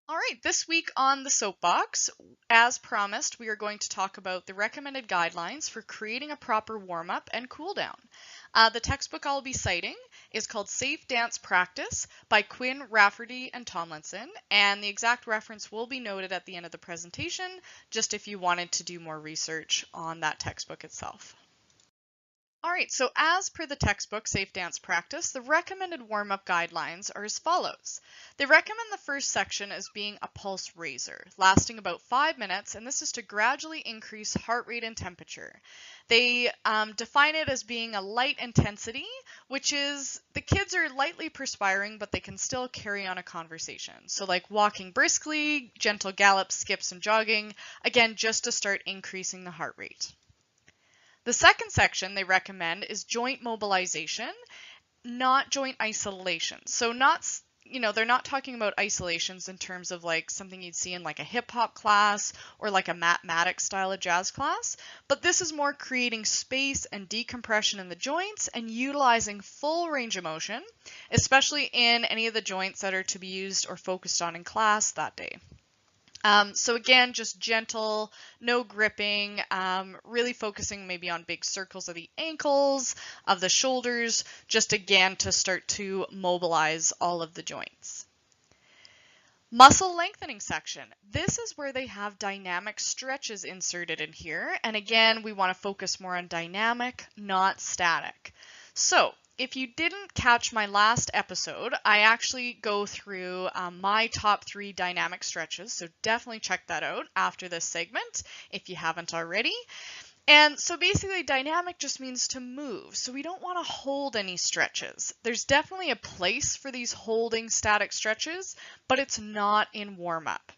All right, this week on the Soapbox, as promised, we are going to talk about the recommended guidelines for creating a proper warm-up and cool-down. The textbook I'll be citing is called Safe Dance Practice by Quinn, Rafferty, and Tomlinson, and the exact reference will be noted at the end of the presentation, just if you wanted to do more research on that textbook itself. All right, so as per the textbook, Safe Dance Practice, the recommended warm-up guidelines are as follows. They recommend the first section as being a pulse raiser, lasting about 5 minutes, and this is to gradually increase heart rate and temperature. They define it as being a light intensity, which is the kids are lightly perspiring, but they can still carry on a conversation. So like walking briskly, gentle gallops, skips, and jogging, again, just to start increasing the heart rate. The second section they recommend is joint mobilization, not joint isolation. So they're not talking about isolations in terms of like something you'd see in like a hip hop class or like a mathematics style of jazz class, but this is more creating space and decompression in the joints and utilizing full range of motion, especially in any of the joints that are to be used or focused on in class that day. So again, just gentle, no gripping, really focusing maybe on big circles of the ankles, of the shoulders, just again to start to mobilize all of the joints. Muscle lengthening section. This is where they have dynamic stretches inserted in here. And again, we want to focus more on dynamic, not static. So if you didn't catch my last episode, I actually go through my top 3 dynamic stretches, so definitely check that out after this segment if you haven't already. And so basically dynamic just means to move, so we don't want to hold any stretches. There's definitely a place for these holding static stretches, but it's not in warm-up.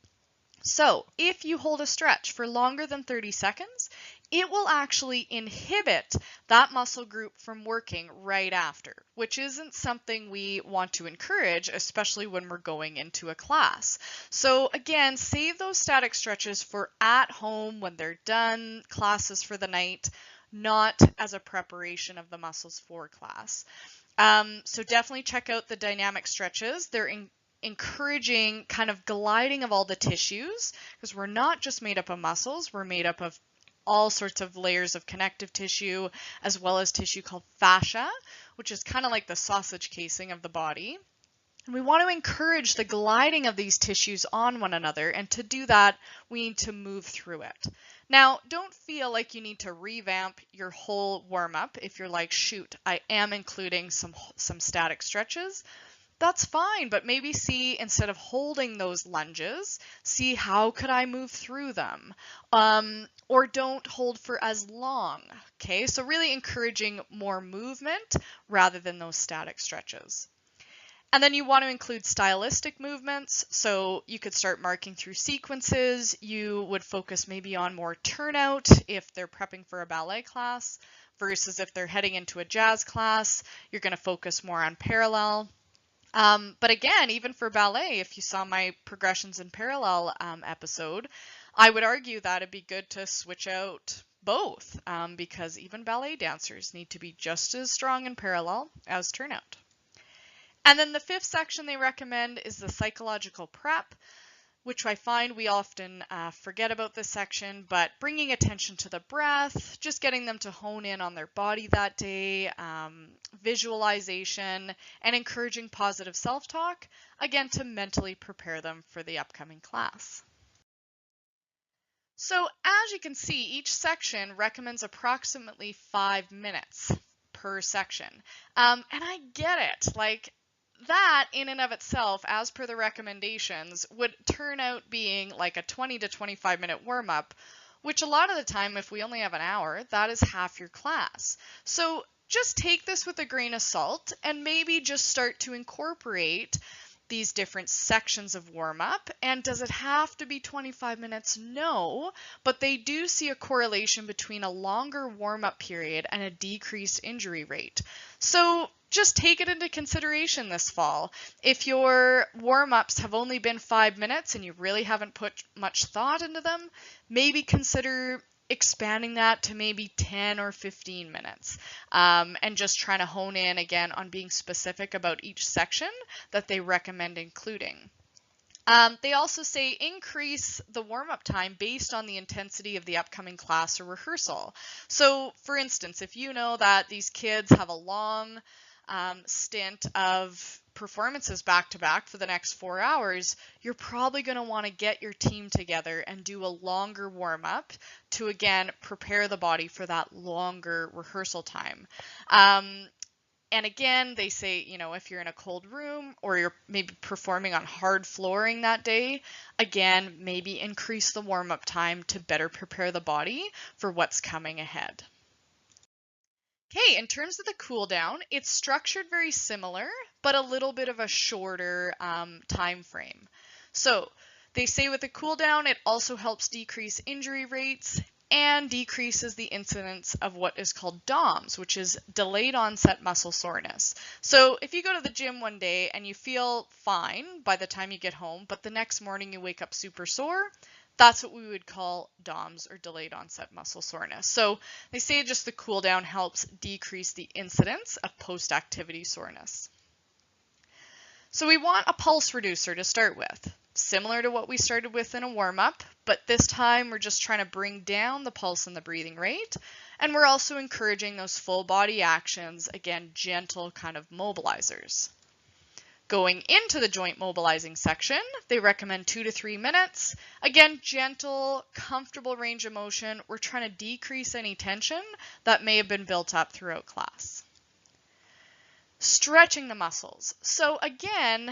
So if you hold a stretch for longer than 30 seconds, it will actually inhibit that muscle group from working right after, which isn't something we want to encourage, especially when we're going into a class. So again, save those static stretches for at home when they're done classes for the night, not as a preparation of the muscles for class. So definitely check out the dynamic stretches. They're encouraging kind of gliding of all the tissues, because we're not just made up of muscles, we're made up of all sorts of layers of connective tissue, as well as tissue called fascia, which is kind of like the sausage casing of the body. And we want to encourage the gliding of these tissues on one another, and to do that, we need to move through it. Now, don't feel like you need to revamp your whole warm-up if you're like, shoot, I am including some static stretches. That's fine, but maybe see, instead of holding those lunges, see how could I move through them? Or don't hold for as long, okay? So really encouraging more movement rather than those static stretches. And then you want to include stylistic movements. So you could start marking through sequences. You would focus maybe on more turnout if they're prepping for a ballet class, versus if they're heading into a jazz class, you're going to focus more on parallel. But again, even for ballet, if you saw my progressions in parallel episode, I would argue that it'd be good to switch out both, because even ballet dancers need to be just as strong in parallel as turnout. And then the 5th section they recommend is the psychological prep, which I find we often forget about this section, but bringing attention to the breath, just getting them to hone in on their body that day, visualization, and encouraging positive self-talk, again, to mentally prepare them for the upcoming class. So as you can see, each section recommends approximately 5 minutes per section. And I get it, like, that in and of itself, as per the recommendations, would turn out being like a 20 to 25 minute warm-up, which a lot of the time, if we only have an hour, that is half your class. So just take this with a grain of salt and maybe just start to incorporate these different sections of warm-up. And does it have to be 25 minutes? No, but they do see a correlation between a longer warm-up period and a decreased injury rate. So just take it into consideration this fall. If your warm-ups have only been 5 minutes and you really haven't put much thought into them, maybe consider expanding that to maybe 10 or 15 minutes, and just trying to hone in again on being specific about each section that they recommend including. They also say increase the warm-up time based on the intensity of the upcoming class or rehearsal. So, for instance, if you know that these kids have a long stint of performances back to back for the next 4 hours, you're probably going to want to get your team together and do a longer warm-up to, again, prepare the body for that longer rehearsal time. And again, they say, if you're in a cold room or you're maybe performing on hard flooring that day, again, maybe increase the warm-up time to better prepare the body for what's coming ahead. Okay, in terms of the cool down, it's structured very similar, but a little bit of a shorter time frame. So they say with the cool down, it also helps decrease injury rates and decreases the incidence of what is called DOMS, which is delayed onset muscle soreness. So if you go to the gym one day and you feel fine by the time you get home, but the next morning you wake up super sore, that's what we would call DOMS, or delayed onset muscle soreness. So they say just the cool down helps decrease the incidence of post-activity soreness. So we want a pulse reducer to start with, similar to what we started with in a warm-up, but this time we're just trying to bring down the pulse and the breathing rate, and we're also encouraging those full body actions, again, gentle kind of mobilizers. Going into the joint mobilizing section, they recommend 2 to 3 minutes. Again, gentle, comfortable range of motion. We're trying to decrease any tension that may have been built up throughout class. Stretching the muscles. So again,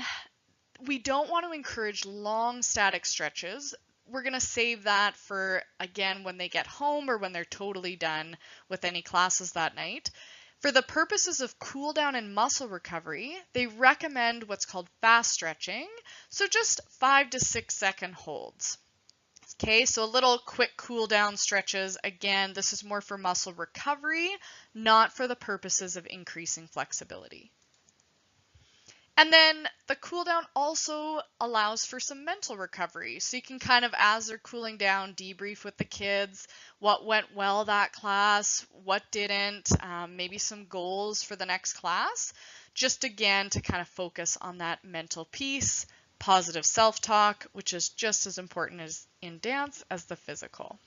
we don't want to encourage long static stretches. We're going to save that for, again, when they get home or when they're totally done with any classes that night. For the purposes of cool down and muscle recovery, they recommend what's called fast stretching, so just 5 to 6 second holds. Okay, so a little quick cool down stretches. Again, this is more for muscle recovery, not for the purposes of increasing flexibility. And then the cool down also allows for some mental recovery. So you can kind of, as they're cooling down, debrief with the kids, what went well that class, what didn't, maybe some goals for the next class, just again to kind of focus on that mental piece, positive self-talk, which is just as important as in dance as the physical.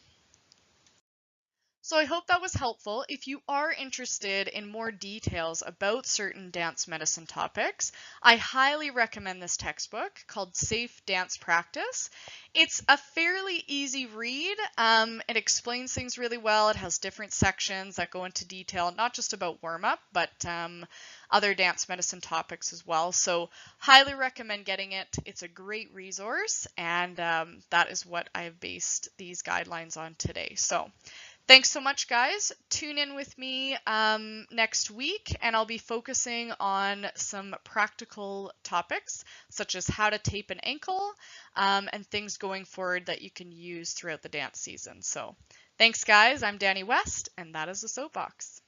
So I hope that was helpful. If you are interested in more details about certain dance medicine topics, I highly recommend this textbook called Safe Dance Practice. It's a fairly easy read. It explains things really well. It has different sections that go into detail, not just about warm-up, but other dance medicine topics as well. So highly recommend getting it. It's a great resource, and that is what I've based these guidelines on today. So thanks so much, guys. Tune in with me next week, and I'll be focusing on some practical topics, such as how to tape an ankle and things going forward that you can use throughout the dance season. So thanks, guys. I'm Danny West, and that is the Soapbox.